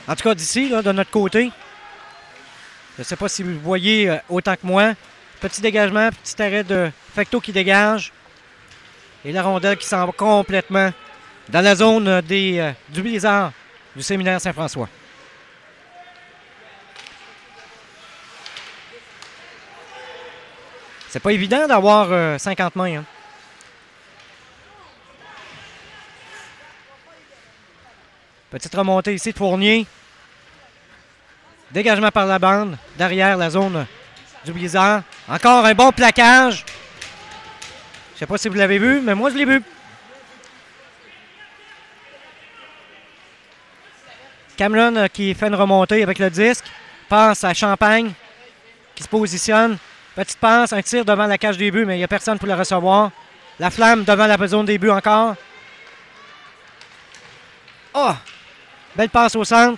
En tout cas, d'ici, là, de notre côté. Je ne sais pas si vous voyez autant que moi. Petit dégagement, petit arrêt de Fecteau qui dégage. Et la rondelle qui s'en va complètement dans la zone du Blizzard du séminaire Saint-François. C'est pas évident d'avoir 50 mains. Hein. Petite remontée ici de Fournier. Dégagement par la bande. Derrière la zone du Blizzard. Encore un bon plaquage. Je ne sais pas si vous l'avez vu, mais moi je l'ai vu. Cameron qui fait une remontée avec le disque. Passe à Champagne qui se positionne. Petite passe, un tir devant la cage des buts, mais il n'y a personne pour le recevoir. La Flamme devant la zone des buts encore. Oh! Belle passe au centre.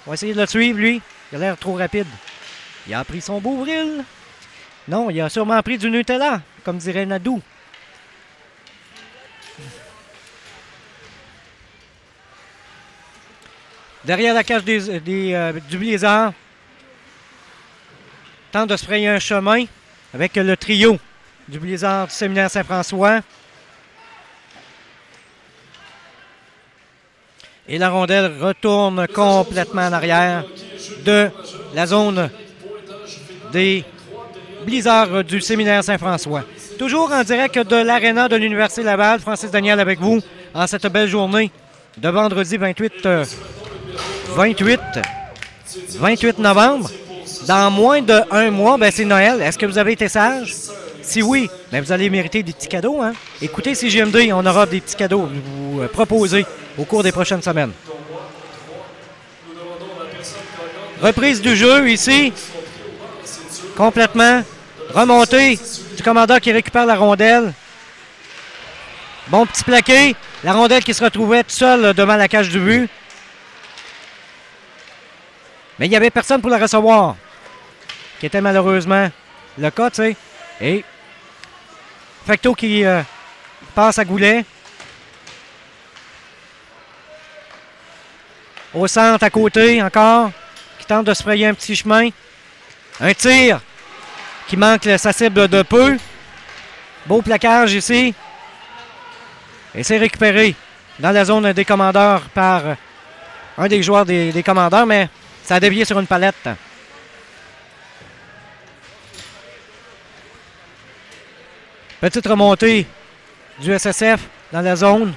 On va essayer de le suivre, lui. Il a l'air trop rapide. Il a pris son beau vril. Non, il a sûrement pris du Nutella, comme dirait Nadou. Derrière la cage du Blizzard. Tente de se frayer un chemin avec le trio du Blizzard du séminaire Saint-François. Et la rondelle retourne complètement en arrière de la zone des Blizzards du séminaire Saint-François. Toujours en direct de l'aréna de l'Université Laval. Francis Daniel avec vous en cette belle journée de vendredi 28 novembre. Dans moins d'un mois, ben c'est Noël. Est-ce que vous avez été sage? Si oui, ben vous allez mériter des petits cadeaux. Hein? Écoutez CJMD, on aura des petits cadeaux à vous proposer au cours des prochaines semaines. Reprise du jeu ici. Complètement. Remontée du commandant qui récupère la rondelle. Bon petit plaqué. La rondelle qui se retrouvait tout seul devant la cage du but. Mais il n'y avait personne pour la recevoir. Qui était malheureusement le cas, tu sais. Et Fecteau qui passe à Goulet. Au centre, à côté, encore. Qui tente de se frayer un petit chemin. Un tir qui manque sa cible de peu. Beau plaquage ici. Et c'est récupéré dans la zone des commandeurs par un des joueurs des commandeurs, mais ça a dévié sur une palette. Petite remontée du SSF dans la zone.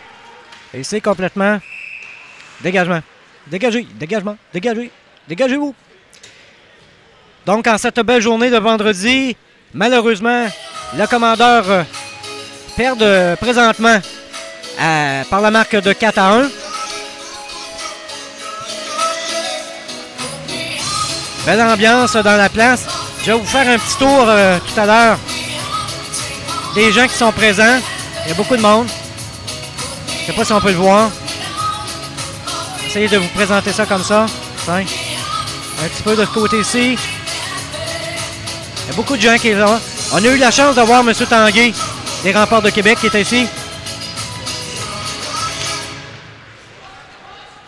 Et c'est complètement dégagement. Dégagez, dégagement, dégagez, dégagez-vous. Donc, en cette belle journée de vendredi, malheureusement, le commandeur perd présentement par la marque de 4-1. Belle ambiance dans la place. Je vais vous faire un petit tour tout à l'heure des gens qui sont présents. Il y a beaucoup de monde. Je ne sais pas si on peut le voir. Essayez de vous présenter ça comme ça. Tiens. Un petit peu de ce côté-ci. Il y a beaucoup de gens qui sont là. On a eu la chance de voir M. Tanguay des Remparts de Québec qui est ici.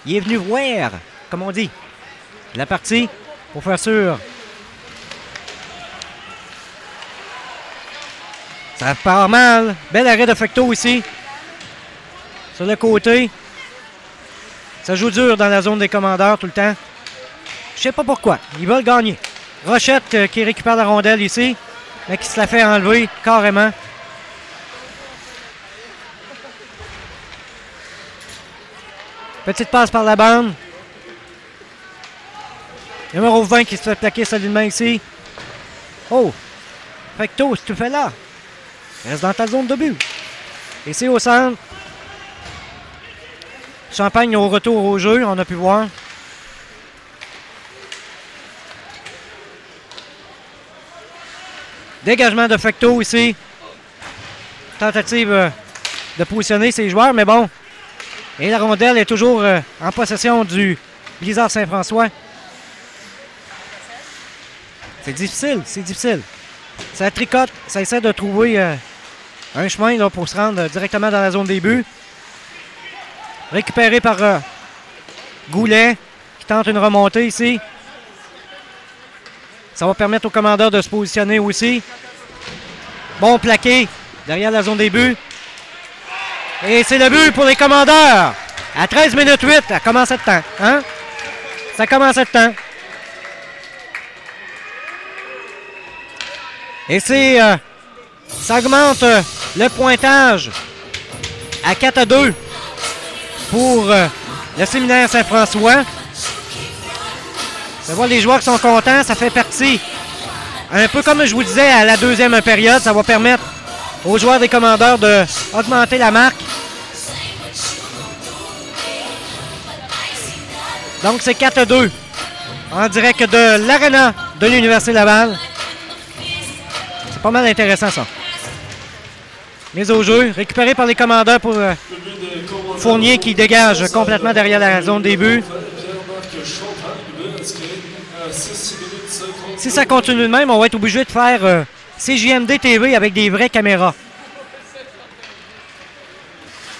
Il est venu voir, comme on dit, la partie pour faire sûr. Ça part mal. Bel arrêt de Fecteau ici. Sur le côté. Ça joue dur dans la zone des commandeurs tout le temps. Je sais pas pourquoi. Ils veulent gagner. Rochette qui récupère la rondelle ici, mais qui se la fait enlever carrément. Petite passe par la bande. Numéro 20 qui se fait plaquer solidement ici. Oh! Fecteau, si tu fais là. Reste dans ta zone de but. Ici au centre. Champagne au retour au jeu, on a pu voir. Dégagement de Fecteau ici. Tentative de positionner ses joueurs, mais bon. Et la rondelle est toujours en possession du Blizzard Saint-François. C'est difficile, c'est difficile. Ça tricote, ça essaie de trouver un chemin là, pour se rendre directement dans la zone des buts. Récupéré par Goulet. tente une remontée ici. Ça va permettre au commandeur de se positionner aussi. Bon plaqué derrière la zone des buts. Et c'est le but pour les commandeurs. À 13 minutes 8, ça commence le temps. Hein? Ça commence le temps. Et c'est... ça augmente le pointage à 4-2 pour le séminaire Saint-François. On voit les joueurs qui sont contents, ça fait partie. Un peu comme je vous disais à la deuxième période, ça va permettre aux joueurs des commandeurs d'augmenter la marque. Donc c'est 4-2 en direct de l'Arena de l'Université Laval. C'est pas mal intéressant ça. Mise au jeu, récupéré par les commandeurs pour Fournier qui dégage complètement derrière la zone des buts. Si ça continue de même, on va être obligé de faire CJMD TV avec des vraies caméras.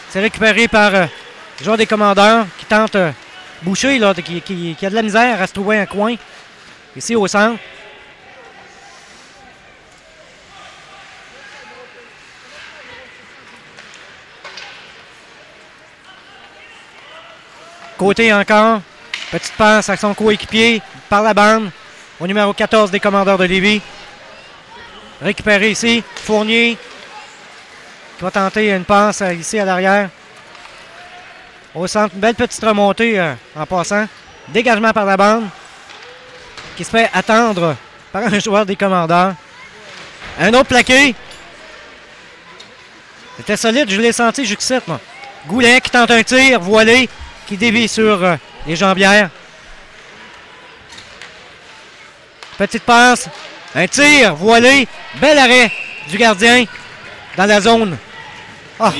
C'est récupéré par le joueur des commandeurs qui tente Boucher, là, qui a de la misère à se trouver un coin. Ici au centre. Côté encore. Petite passe à son coéquipier par la bande. Au numéro 14 des commandeurs de Lévis. Récupéré ici. Fournier qui va tenter une passe ici à l'arrière. Au centre, une belle petite remontée en passant. Dégagement par la bande. Qui se fait attendre par un joueur des commandeurs. Un autre plaqué. C'était solide, je l'ai senti jusqu'ici, moi. Goulet qui tente un tir, voilé, qui dévie sur les jambières. Petite passe. Un tir, voilé. Bel arrêt du gardien dans la zone. Ah.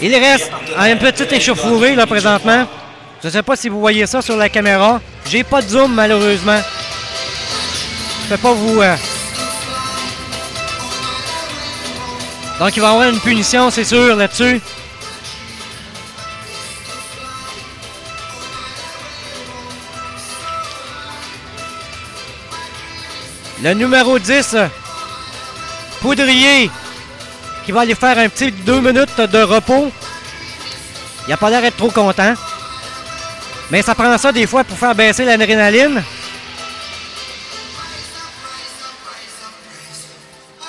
Il reste à une petite échauffourée là présentement. Je ne sais pas si vous voyez ça sur la caméra. J'ai pas de zoom malheureusement. Je peux pas vous... Donc il va y avoir une punition, c'est sûr, là-dessus. Le numéro 10, Poudrier, qui va aller faire un petit 2 minutes de repos. Il n'a pas l'air d'être trop content. Mais ça prend ça des fois pour faire baisser l'adrénaline.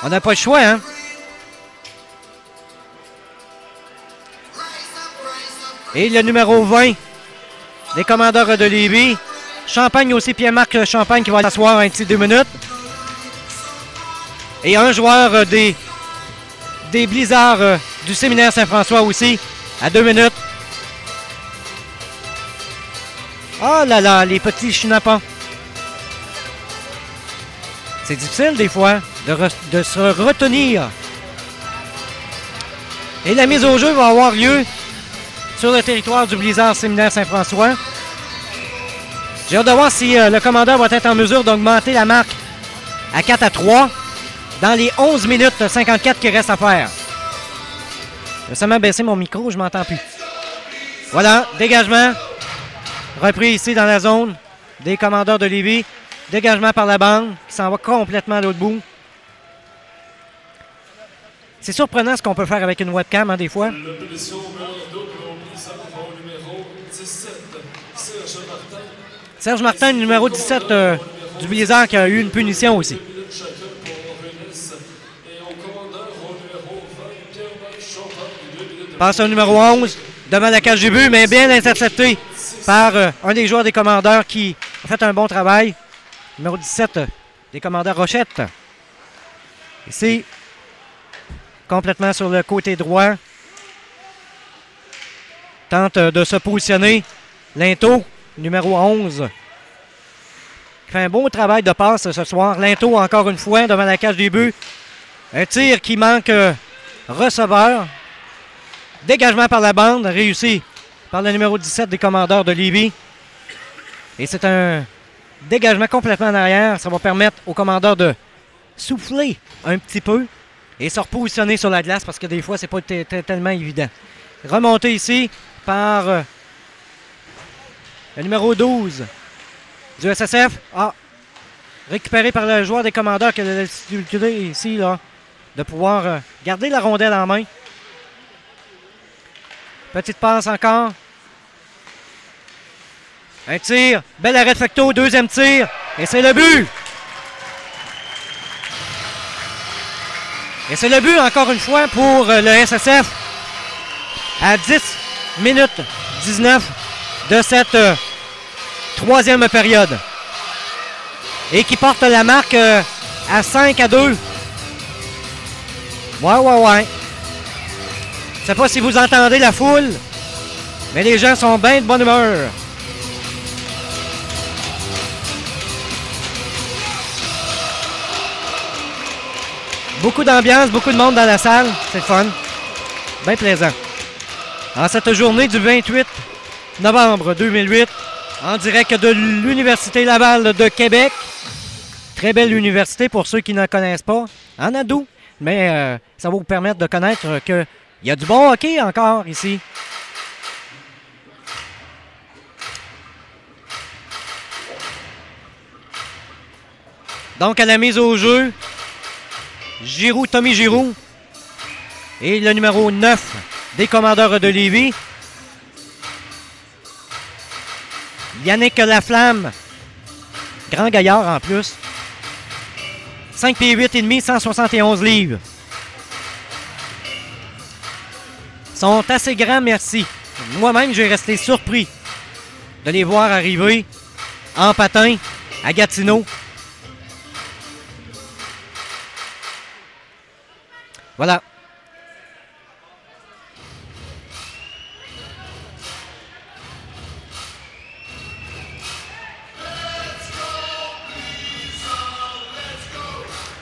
On n'a pas le choix, hein? Et le numéro 20 des commandeurs de Lévis. Champagne aussi, Pierre-Marc Champagne qui va s'asseoir un petit 2 minutes. Et un joueur des Blizzards du séminaire Saint-François aussi, à 2 minutes. Oh là là, les petits chenapans. C'est difficile des fois de se retenir. Et la mise au jeu va avoir lieu sur le territoire du Blizzard séminaire Saint-François. J'ai hâte de voir si le commandeur va être en mesure d'augmenter la marque à 4-3 dans les 11 minutes 54 qui restent à faire. Je vais seulement baisser mon micro, je m'entends plus. Voilà, dégagement. Repris ici dans la zone des commandeurs de Lévis. Dégagement par la bande qui s'en va complètement à l'autre bout. C'est surprenant ce qu'on peut faire avec une webcam, hein, des fois. Serge Martin, numéro 17 du Blizzard, qui a eu une punition aussi. Passe au numéro 11, devant la cage du but, mais bien intercepté par un des joueurs des commandeurs qui a fait un bon travail. Numéro 17 des commandeurs Rochette. Ici, complètement sur le côté droit. Tente de se positionner. Linto, numéro 11. Qui fait un beau travail de passe ce soir. Linto, encore une fois, devant la cage des buts. Un tir qui manque receveur. Dégagement par la bande, réussi par le numéro 17 des commandeurs de Lévis. Et c'est un dégagement complètement en arrière. Ça va permettre aux commandeurs de souffler un petit peu et se repositionner sur la glace parce que des fois, c'est pas tellement évident. Remonté ici par Le numéro 12 du SSF. Ah, récupéré par le joueur des commandeurs qui a la difficulté ici là, de pouvoir garder la rondelle en main. Petite passe encore. Un tir. Bel arrêt de Fecteau. Deuxième tir. Et c'est le but. Et c'est le but encore une fois pour le SSF. À 10 minutes 19 de cette troisième période. Et qui porte la marque à 5-2. Ouais. Je ne sais pas si vous entendez la foule, mais les gens sont bien de bonne humeur. Beaucoup d'ambiance, beaucoup de monde dans la salle. C'est fun. Bien plaisant. En cette journée du 28 novembre 2008, en direct de l'Université Laval de Québec. Très belle université pour ceux qui ne connaissent pas. En ado. Mais ça va vous permettre de connaître qu'il y a du bon hockey encore ici. Donc à la mise au jeu, Tommy Giroux et le numéro 9 des commandeurs de Lévis, Yannick Laflamme, grand gaillard en plus, 5 pieds 8 et demi, 171 livres. Sont assez grands, merci. Moi-même, j'ai resté surpris de les voir arriver en patin à Gatineau. Voilà.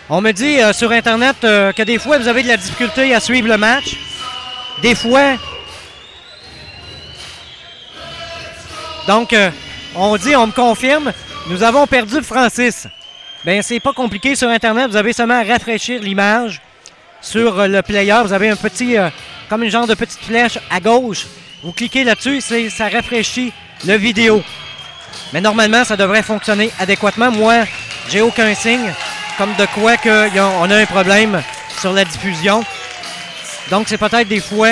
On me dit sur Internet que des fois, vous avez de la difficulté à suivre le match. Des fois. Donc, on me confirme, nous avons perdu Francis. Bien, c'est pas compliqué sur Internet. Vous avez seulement à rafraîchir l'image sur le player. Vous avez un petit, comme une genre de petite flèche à gauche. Vous cliquez là-dessus, ça rafraîchit le vidéo. Mais normalement, ça devrait fonctionner adéquatement. Moi, j'ai aucun signe. Comme de quoi qu'on a un problème sur la diffusion. Donc, c'est peut-être des fois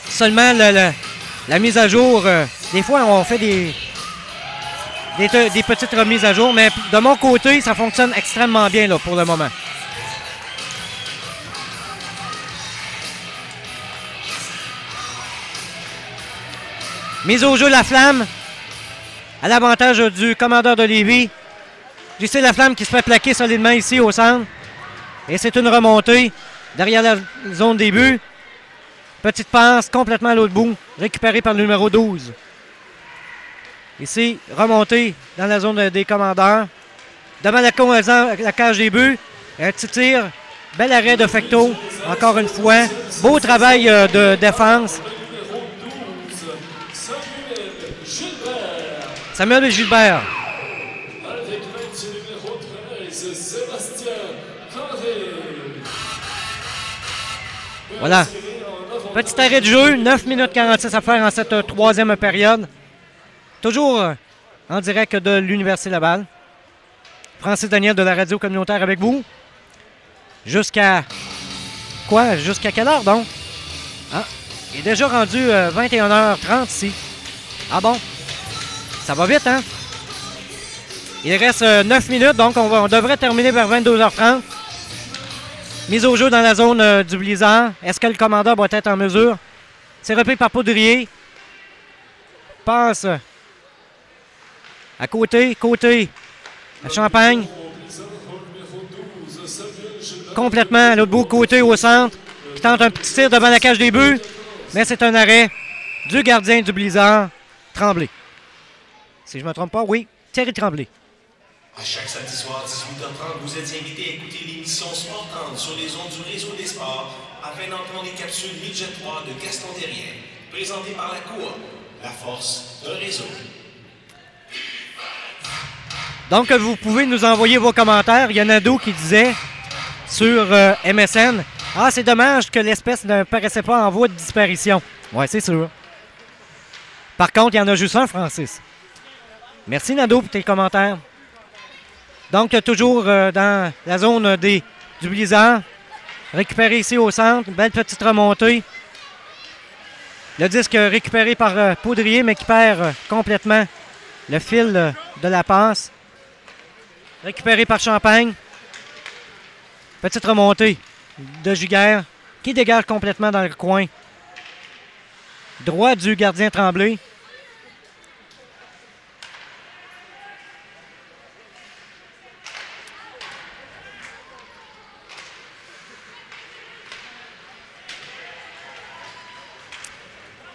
seulement la mise à jour. Des fois, on fait des petites remises à jour, mais de mon côté, ça fonctionne extrêmement bien là, pour le moment. Mise au jeu Laflamme à l'avantage du commandeur de Lévis. JC Laflamme qui se fait plaquer solidement ici au centre. Et c'est une remontée derrière la zone des buts. Petite passe complètement à l'autre bout, récupérée par le numéro 12. Ici, remontée dans la zone des commandeurs. Devant la cage des buts, un petit tir. Bel arrêt de Fecteau, encore une fois. Beau travail de défense. Samuel Gilbert. Voilà. Petit arrêt de jeu, 9 minutes 46 à faire en cette troisième période. Toujours en direct de l'Université Laval. Francis Daniel de la radio communautaire avec vous. Jusqu'à quoi? Jusqu'à quelle heure donc? Ah, il est déjà rendu 21h30 ici. Ah bon? Ça va vite, hein? Il reste 9 minutes, donc on devrait terminer vers 22h30. Mise au jeu dans la zone du Blizzard. Est-ce que le commandant va être en mesure? C'est repris par Poudrier. Passe à côté. À Champagne. Complètement à l'autre bout, côté au centre. Qui tente un petit tir devant la cage des buts. Mais c'est un arrêt du gardien du Blizzard, Tremblay. Si je ne me trompe pas, oui, Thierry Tremblay. À chaque samedi soir, 18h30, vous êtes invités à écouter l'émission Sportante sur les ondes du réseau des sports afin d'entendre les capsules Midget 3 de Gaston Terrien, présentées par la Coop, la force d'un réseau. Donc, vous pouvez nous envoyer vos commentaires. Il y a Nado qui disait sur MSN, « Ah, c'est dommage que l'espèce ne paraissait pas en voie de disparition. » Oui, c'est sûr. Par contre, il y en a juste un, Francis. Merci, Nado, pour tes commentaires. Donc, toujours dans la zone du Blizzard. Récupéré ici au centre. Une belle petite remontée. Le disque récupéré par Poudrier, mais qui perd complètement le fil de la passe. Récupéré par Champagne. Petite remontée de Giguère qui dégage complètement dans le coin droit du gardien Tremblay.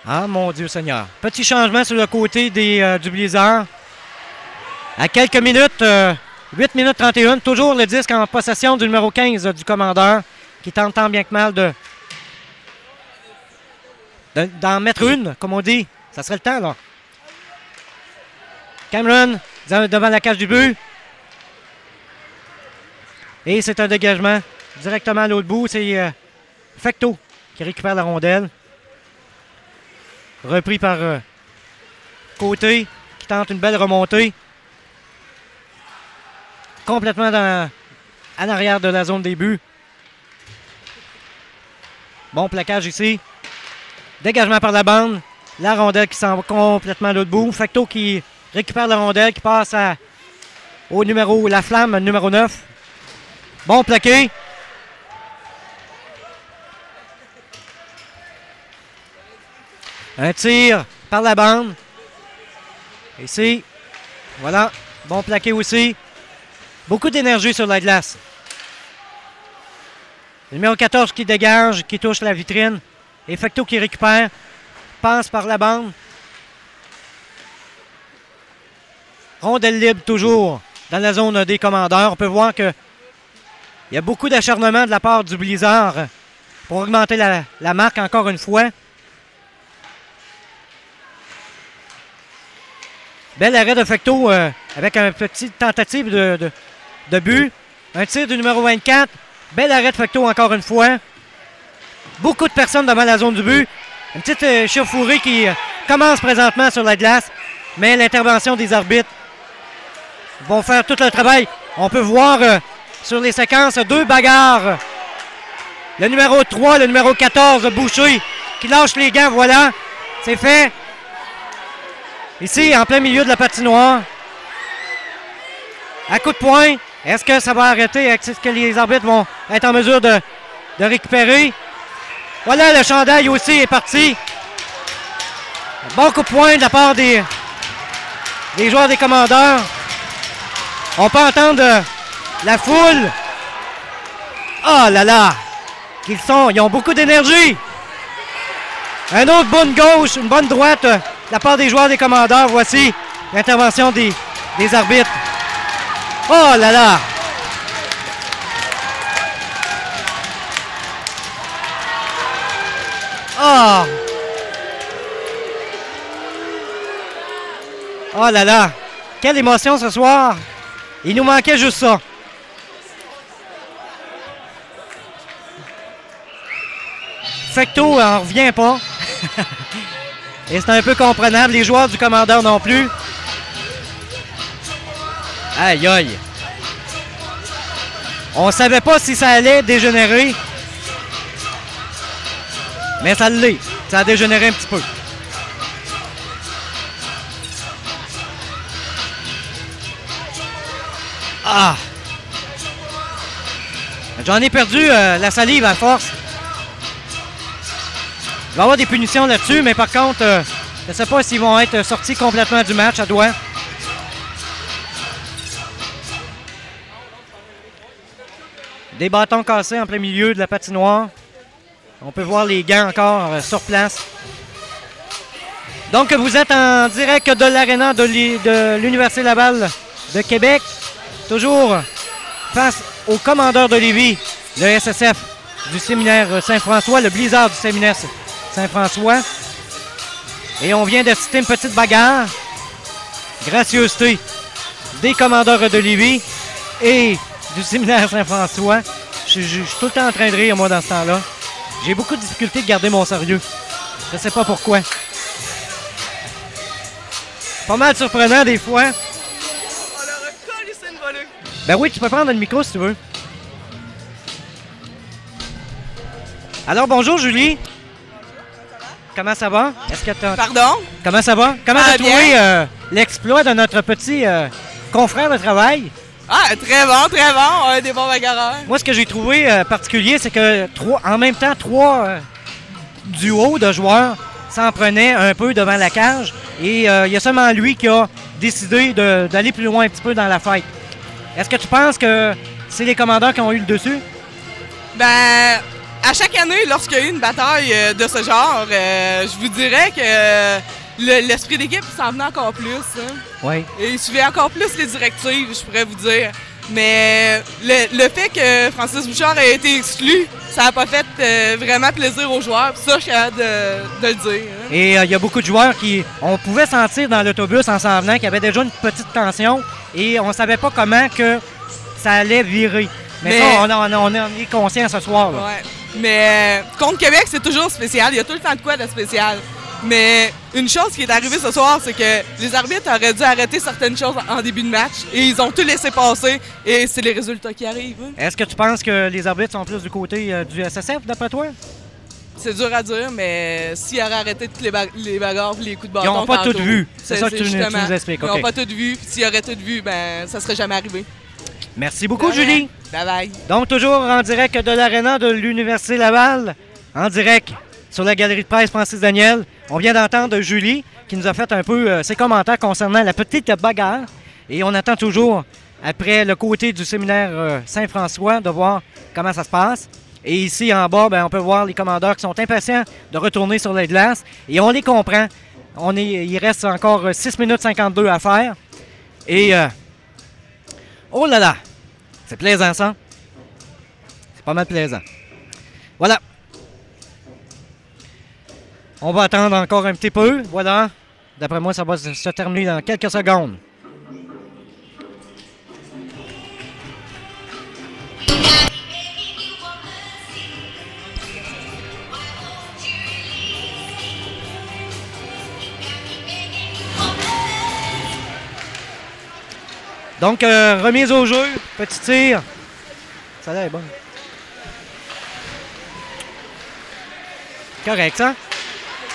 Ah, mon Dieu Seigneur. Petit changement sur le côté du Blizzard. À quelques minutes, 8 minutes 31, toujours le disque en possession du numéro 15 du commandeur, qui tente tant bien que mal d'en mettre une, comme on dit. Ça serait le temps, là. Cameron, devant la cage du but. Et c'est un dégagement directement à l'autre bout. C'est Fecteau qui récupère la rondelle. Repris par Côté, qui tente une belle remontée. Complètement en arrière de la zone des buts. Bon plaquage ici. Dégagement par la bande. La rondelle qui s'en va complètement à l'autre bout. Fecteau qui récupère la rondelle, qui passe au numéro, la flamme, numéro 9. Bon plaqué. Un tir par la bande. Ici. Voilà. Bon plaqué aussi. Beaucoup d'énergie sur la glace. Le numéro 14 qui dégage, qui touche la vitrine. Et Fecteau qui récupère. Passe par la bande. Rondelle libre toujours dans la zone des commandeurs. On peut voir qu'il y a beaucoup d'acharnement de la part du Blizzard pour augmenter la marque encore une fois. Bel arrêt de Fecteau avec une petite tentative de but. Un tir du numéro 24. Bel arrêt de Fecteau encore une fois. Beaucoup de personnes devant la zone du but. Une petite chauffourée qui commence présentement sur la glace. Mais l'intervention des arbitres vont faire tout le travail. On peut voir sur les séquences 2 bagarres. Le numéro 3, le numéro 14, Boucher, qui lâche les gants. Voilà, c'est fait. Ici, en plein milieu de la patinoire. À coup de poing. Est-ce que ça va arrêter? Est-ce que les arbitres vont être en mesure de récupérer? Voilà, le chandail aussi est parti. Bon coup de poing de la part des joueurs des commandeurs. On peut entendre la foule. Oh là là! Ils ont beaucoup d'énergie. Un autre bonne gauche, une bonne droite de la part des joueurs des commandeurs. Voici l'intervention des arbitres. Oh là là! Oh! Oh là là! Quelle émotion ce soir! Il nous manquait juste ça. Fecteau n'en revient pas. Et c'est un peu comprenable. Les joueurs du commandeur non plus. Aïe aïe. On savait pas si ça allait dégénérer. Mais ça l'est. Ça a dégénéré un petit peu. Ah! J'en ai perdu la salive à force. Il va y avoir des punitions là-dessus, mais par contre, je ne sais pas s'ils vont être sortis complètement du match à doigt. Des bâtons cassés en plein milieu de la patinoire. On peut voir les gants encore sur place. Donc, vous êtes en direct de l'aréna de l'Université Laval de Québec. Toujours face au commandeur de Lévis, le SSF du séminaire Saint-François, le Blizzard du séminaire Saint-François. Et on vient d'assister une petite bagarre. Gracieuseté des commandeurs de Lévis et du séminaire Saint-François. Je suis tout le temps en train de rire, moi, dans ce temps-là. J'ai beaucoup de difficultés de garder mon sérieux. Je ne sais pas pourquoi. Pas mal surprenant des fois. On leur a collé une volée. Ben oui, tu peux prendre le micro si tu veux. Alors, bonjour Julie. Comment ça va? Est-ce que t'as... Pardon? Comment ça va? Comment Ah, t'as trouvé l'exploit de notre petit confrère de travail? Ah, très bon, des bons bagarreurs. Moi, ce que j'ai trouvé particulier, c'est que en même temps, trois duos de joueurs s'en prenaient un peu devant la cage. Et il y a seulement lui qui a décidé d'aller plus loin un petit peu dans la fight. Est-ce que tu penses que c'est les commandeurs qui ont eu le dessus? Ben, à chaque année, lorsqu'il y a eu une bataille de ce genre, je vous dirais que l'esprit d'équipe s'en venait encore plus. Hein. Oui. Et il suivait encore plus les directives, je pourrais vous dire. Mais le fait que Francis Bouchard ait été exclu, ça n'a pas fait vraiment plaisir aux joueurs. Puis ça, je suis capable de le dire. Hein. Et il y a beaucoup de joueurs on pouvait sentir dans l'autobus en s'en venant qu'il y avait déjà une petite tension et on ne savait pas comment que ça allait virer. Mais ça, on est conscient ce soir. Là. Ouais. Mais contre Québec, c'est toujours spécial. Il y a tout le temps de quoi de spécial. Mais une chose qui est arrivée ce soir, c'est que les arbitres auraient dû arrêter certaines choses en début de match et ils ont tout laissé passer et c'est les résultats qui arrivent. Hein. Est-ce que tu penses que les arbitres sont plus du côté du SSF, d'après toi? C'est dur à dire, mais s'ils auraient arrêté toutes les bagarres et les coups de bâton... Ils n'ont pas tout vu. C'est ça que tu justement, nous expliques. Ils n'ont pas tout vu. S'ils auraient tout vu, ben ça serait jamais arrivé. Merci beaucoup, Julie. Bye bye. Donc, toujours en direct de l'aréna de l'Université Laval, en direct sur la galerie de presse Francis Daniel. On vient d'entendre Julie qui nous a fait un peu ses commentaires concernant la petite bagarre. Et on attend toujours, après le côté du séminaire Saint-François, de voir comment ça se passe. Et ici, en bas, ben, on peut voir les commandeurs qui sont impatients de retourner sur les glaces. Et on les comprend. Il reste encore 6 minutes 52 à faire. Et... oh là là! C'est plaisant, ça. C'est pas mal plaisant. Voilà. On va attendre encore un petit peu. Voilà. D'après moi, ça va se terminer dans quelques secondes. Donc, remise au jeu, petit tir. Ça a l'air bon. Correct, ça?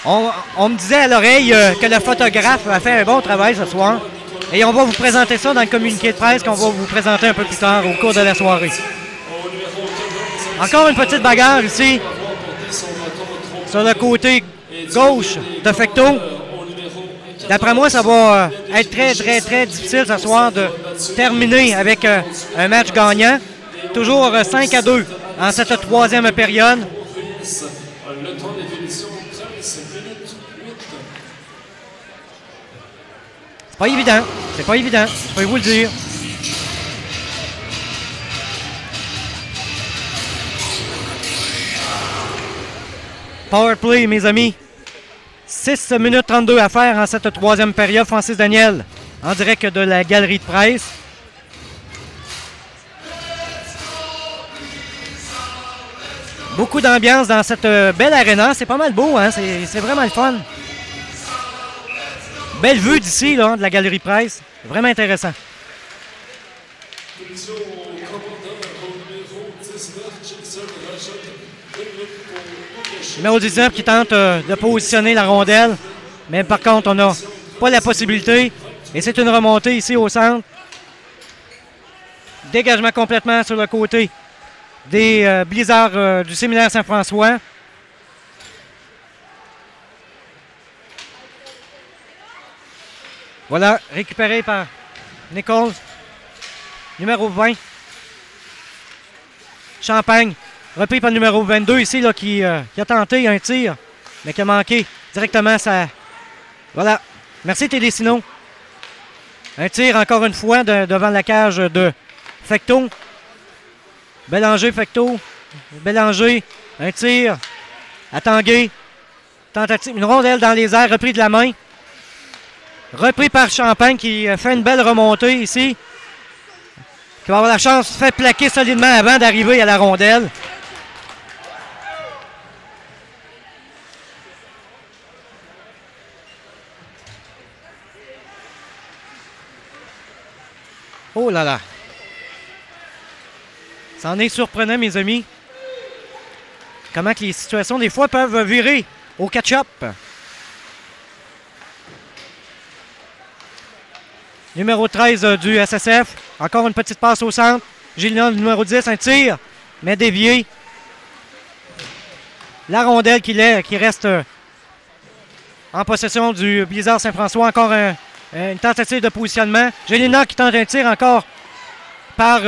On me disait à l'oreille que le photographe a fait un bon travail ce soir. Et on va vous présenter ça dans le communiqué de presse qu'on va vous présenter un peu plus tard au cours de la soirée. Encore une petite bagarre ici. Sur le côté gauche de Fecteau. D'après moi, ça va être très, très, très difficile ce soir de terminer avec un match gagnant. Toujours 5-2 en cette troisième période. Le temps des finitions, 13 minutes 8. C'est pas évident. C'est pas évident. Je peux vous le dire. Power play, mes amis. 6 minutes 32 à faire en cette troisième période. Francis Daniel, en direct de la galerie de presse. Beaucoup d'ambiance dans cette belle aréna. C'est pas mal beau, hein? C'est vraiment le fun. Belle vue d'ici, là, de la galerie de presse. Vraiment intéressant. Numéro 19 qui tente de positionner la rondelle. Mais par contre, on n'a pas la possibilité. Et c'est une remontée ici au centre. Dégagement complètement sur le côté des Blizzards du séminaire Saint-François. Voilà, récupéré par Nichols. Numéro 20. Champagne. Repris par le numéro 22 ici, là, qui a tenté un tir, mais qui a manqué directement ça. Voilà. Merci Télécino. Un tir encore une fois devant la cage de Fecteau. Bélanger, Fecteau. Bélanger. Un tir à Tanguay. Tentative. Une rondelle dans les airs, repris de la main. Repris par Champagne qui fait une belle remontée ici. Qui va avoir la chance de faire plaquer solidement avant d'arriver à la rondelle. Oh là là. C'en est surprenant, mes amis. Comment que les situations, des fois, peuvent virer au catch-up. Numéro 13 du SSF. Encore une petite passe au centre. Gilina, numéro 10, un tir, mais dévié. La rondelle qui reste en possession du Blizzard Saint-François. Encore une tentative de positionnement. Gélina qui tente un tir encore par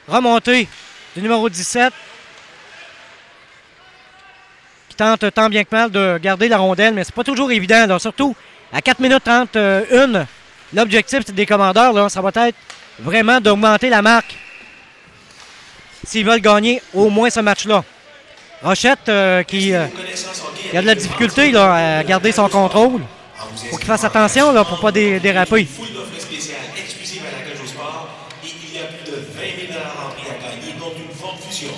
remontée du numéro 17. Qui tente tant bien que mal de garder la rondelle, mais c'est pas toujours évident. Là. Surtout à 4 minutes 31, l'objectif des commandeurs, là, ça va être vraiment d'augmenter la marque s'ils veulent gagner au moins ce match-là. Rochette qui a de la difficulté là, à garder son contrôle. Il faut qu'il fasse attention là, pour ne pas déraper. Une foule d'offres spéciales exclusives à la cage au sport et il y a plus de 20 000 $ en prix à gagner, dont une forte fusion.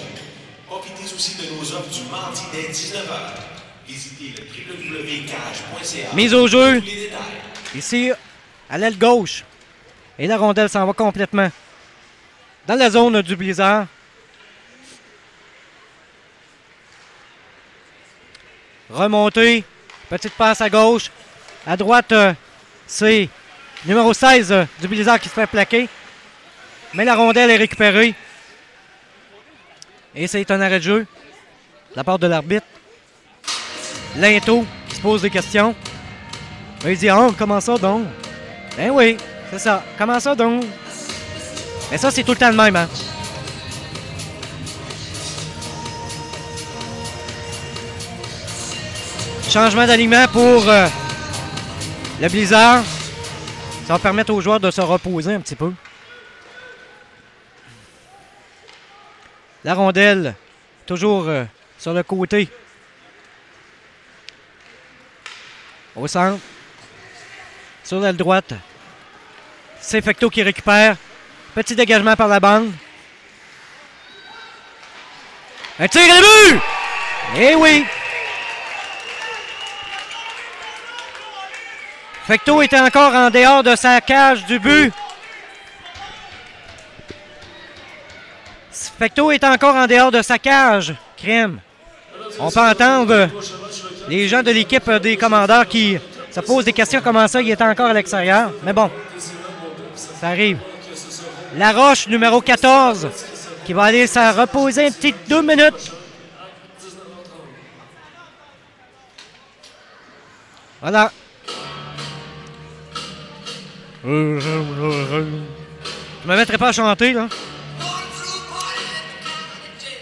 Profitez aussi de nos offres du mardi dès 19h. Visitez le www.cage.ca. Mise au jeu. Tous les détails. Ici, à l'aile gauche. Et la rondelle s'en va complètement dans la zone du Blizzard. Remontée. Petite passe à gauche. À droite, c'est numéro 16 du Blizzard qui se fait plaquer. Mais la rondelle est récupérée. Et c'est un arrêt de jeu de la part de l'arbitre. Linto qui se pose des questions. Il dit, oh, comment ça donc? Ben oui, c'est ça. Comment ça donc? Mais ça, c'est tout le temps le même, hein? Changement d'alignement pour le Blizzard. Ça va permettre aux joueurs de se reposer un petit peu. La rondelle, toujours sur le côté. Au centre. Sur l'aile droite. C'est Fecto qui récupère. Petit dégagement par la bande. Un tir et le but! Eh oui! Fecto était encore en dehors de sa cage du but. Fecto est encore en dehors de sa cage. Crème. On peut entendre les gens de l'équipe des commandeurs qui se posent des questions comment ça, il est encore à l'extérieur. Mais bon, ça arrive. Laroche, numéro 14, qui va aller se reposer une petite 2 minutes. Voilà. Je me mettrai pas à chanter, là.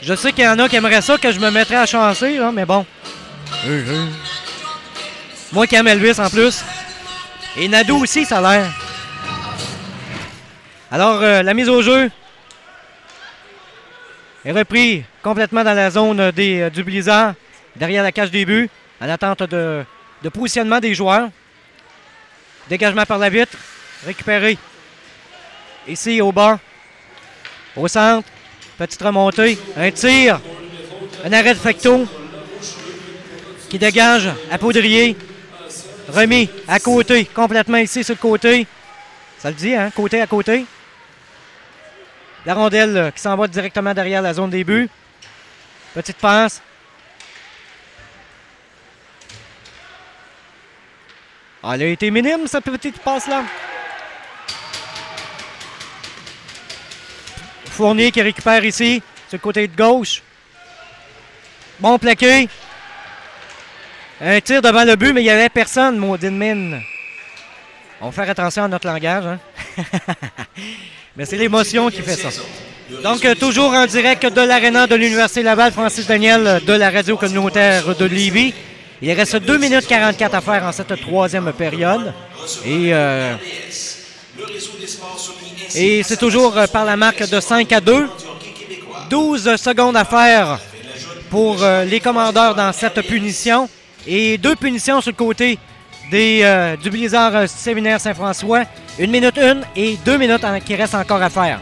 Je sais qu'il y en a qui aimeraient ça que je me mettrais à chanter, là, mais bon. Moi qui aime Elvis en plus. Et Nadou aussi, ça a l'air. Alors, la mise au jeu est reprise complètement dans la zone du Blizzard, derrière la cage des buts, en attente de positionnement des joueurs. Dégagement par la vitre, récupéré. Ici, au bas, au centre, petite remontée, un tir, un arrêt de Fecto qui dégage à Poudrier. Remis à côté, complètement ici sur le côté. Ça le dit, hein? Côté à côté. La rondelle qui s'en va directement derrière la zone des buts. Petite passe. Ah, elle a été minime, cette petite passe-là. Fournier qui récupère ici, sur le côté de gauche. Bon plaqué. Un tir devant le but, mais il n'y avait personne, maudine mine. On va faire attention à notre langage, hein? Mais c'est l'émotion qui fait ça. Donc, toujours en direct de l'aréna de l'Université Laval, Francis Daniel de la radio communautaire de Lévis. Il reste 2 minutes 44 à faire en cette troisième période. Et c'est toujours par la marque de 5-2. 12 secondes à faire pour les commandeurs dans cette punition. Et 2 punitions sur le côté du Blizzard Séminaire Saint-François. 1 minute 1 et 2 minutes qui restent encore à faire.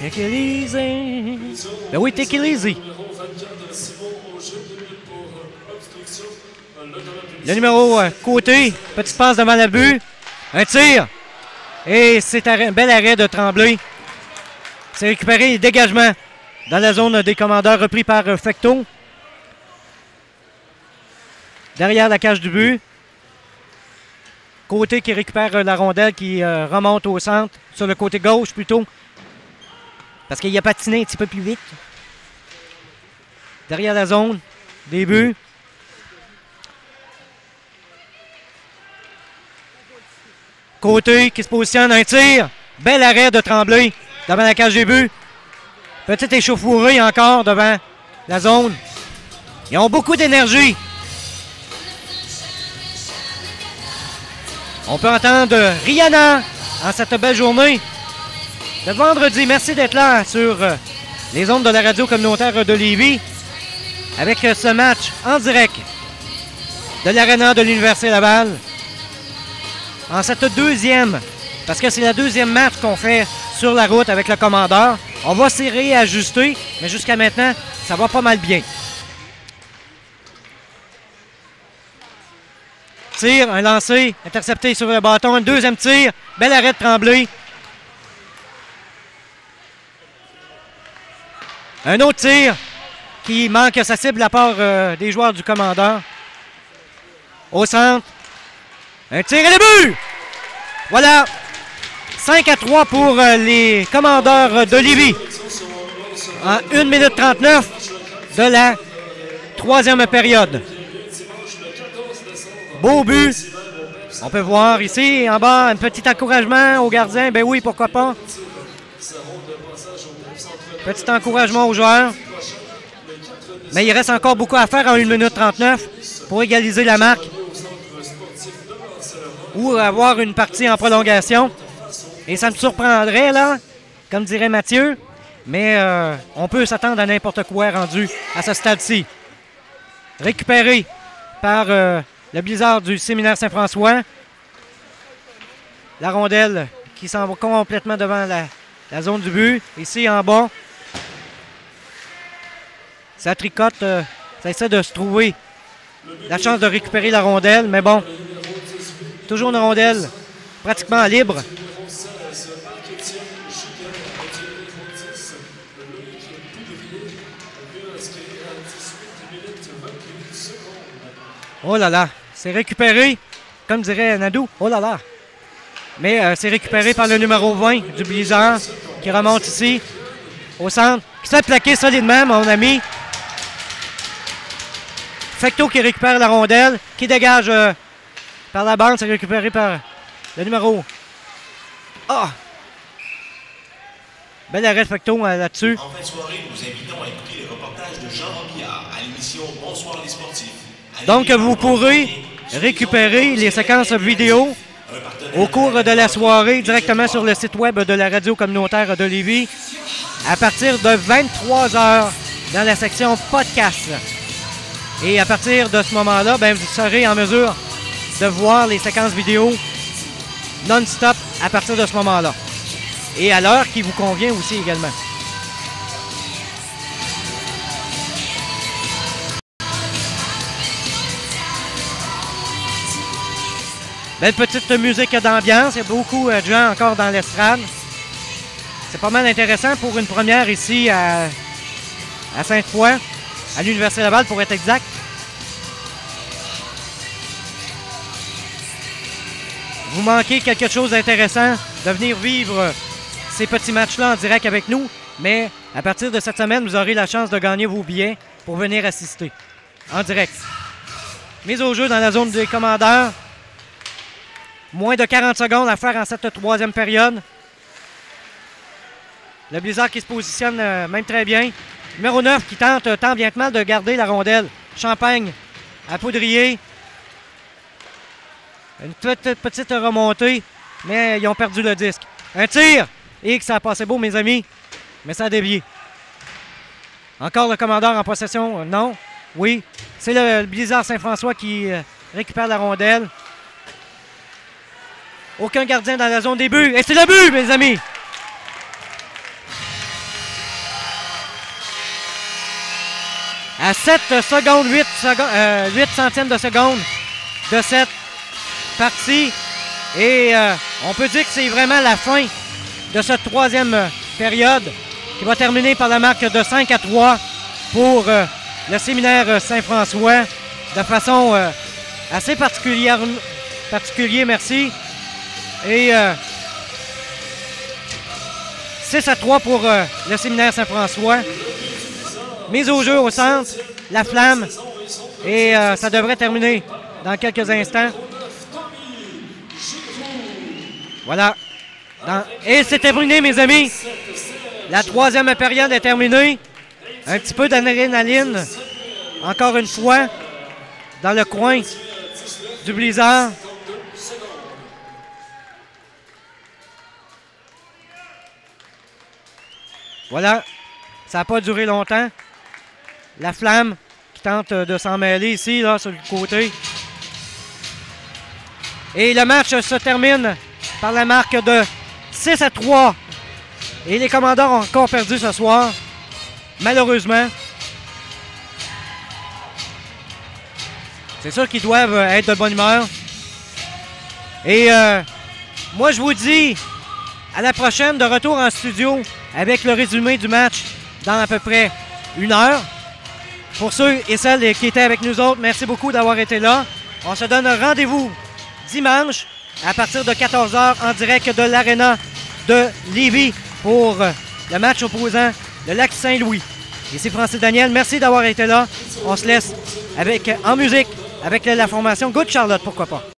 Take it easy. Ben oui, take it easy. Le numéro Côté, petite passe devant le but. Un tir. Et c'est un bel arrêt de Tremblay. C'est récupéré les dégagements dans la zone des commandeurs repris par Fecteau. Derrière la cage du but. Côté qui récupère la rondelle qui remonte au centre, sur le côté gauche plutôt. Parce qu'il a patiné un petit peu plus vite. Derrière la zone, des buts. Côté qui se positionne, un tir. Bel arrêt de Tremblay devant la cage des buts. Petite échauffourée encore devant la zone. Ils ont beaucoup d'énergie. On peut entendre Rihanna en cette belle journée de vendredi. Merci d'être là sur les ondes de la radio communautaire de Lévis avec ce match en direct de l'Arena de l'Université Laval. En cette deuxième, parce que c'est la deuxième match qu'on fait sur la route avec le commandeur. On va s'y réajuster, mais jusqu'à maintenant, ça va pas mal bien. Tir, un lancé, intercepté sur le bâton, un deuxième tir, bel arrêt de Tremblay. Un autre tir qui manque sa cible de la part des joueurs du commandeur. Au centre, un tir et le but! Voilà, 5-3 pour les commandeurs de Lévis. En 1 minute 39 de la troisième période. Beau but. On peut voir ici, en bas, un petit encouragement au gardien. Ben oui, pourquoi pas. Petit encouragement aux joueurs. Mais il reste encore beaucoup à faire en 1 minute 39 pour égaliser la marque. Ou avoir une partie en prolongation. Et ça me surprendrait, là, comme dirait Mathieu. Mais on peut s'attendre à n'importe quoi rendu à ce stade-ci. Récupéré par... le Blizzard du Séminaire Saint-François. La rondelle qui s'en va complètement devant la zone du but. Ici en bas. Ça tricote. Ça essaie de se trouver la chance de récupérer la rondelle. Mais bon, toujours une rondelle pratiquement libre. Oh là là, c'est récupéré, comme dirait Nadou, oh là là. Mais c'est récupéré par le numéro 20 du Blizzard qui remonte ici, au centre, qui se fait plaquer solidement, mon ami. Fecteau qui récupère la rondelle, qui dégage par la bande, c'est récupéré par le numéro... Ah! Bel arrêt de Fecteau là-dessus. En fin de soirée, nous invitons à écouter le reportage de Jean Robillard à l'émission Bonsoir les sportifs. Donc, vous pourrez récupérer les séquences vidéo au cours de la soirée directement sur le site web de la radio communautaire de Lévis à partir de 23h dans la section podcast. Et à partir de ce moment-là, ben, vous serez en mesure de voir les séquences vidéo non-stop à partir de ce moment-là. Et à l'heure qui vous convient aussi également. Belle petite musique d'ambiance. Il y a beaucoup de gens encore dans l'estrade. C'est pas mal intéressant pour une première ici à Sainte-Foy, à l'Université Laval pour être exact. Vous manquez quelque chose d'intéressant de venir vivre ces petits matchs-là en direct avec nous. Mais à partir de cette semaine, vous aurez la chance de gagner vos billets pour venir assister en direct. Mise au jeu dans la zone des commandeurs. Moins de 40 secondes à faire en cette troisième période. Le Blizzard qui se positionne même très bien. Numéro 9 qui tente tant bien que mal de garder la rondelle. Champagne à Poudrier. Une petite remontée, mais ils ont perdu le disque. Un tir! Et que ça a passé beau, mes amis. Mais ça a dévié. Encore le commandeur en possession. Non. Oui. C'est le Blizzard Saint-François qui récupère la rondelle. Aucun gardien dans la zone des buts. Et c'est le but, mes amis! À 7 secondes, 8 centièmes de seconde de cette partie. Et on peut dire que c'est vraiment la fin de cette troisième période qui va terminer par la marque de 5-3 pour le séminaire Saint-François de façon assez particulière, merci. Et 6-3 pour le séminaire Saint-François. Mise au jeu au centre, la flamme. Et ça devrait terminer dans quelques instants. Voilà. Et c'est terminé, mes amis. La troisième période est terminée. Un petit peu d'adrénaline. Encore une fois, dans le coin du blizzard. Voilà. Ça n'a pas duré longtemps. La flamme qui tente de s'en mêler ici, là, sur le côté. Et le match se termine par la marque de 6-3. Et les Commandeurs ont encore perdu ce soir, malheureusement. C'est sûr qu'ils doivent être de bonne humeur. Et moi, je vous dis à la prochaine, de retour en studio avec le résumé du match dans à peu près 1 heure. Pour ceux et celles qui étaient avec nous autres, merci beaucoup d'avoir été là. On se donne rendez-vous dimanche à partir de 14h en direct de l'Arena de Lévis pour le match opposant le Lac-Saint-Louis. Ici Francis Daniel, merci d'avoir été là. On se laisse avec en musique avec la formation Good Charlotte, pourquoi pas.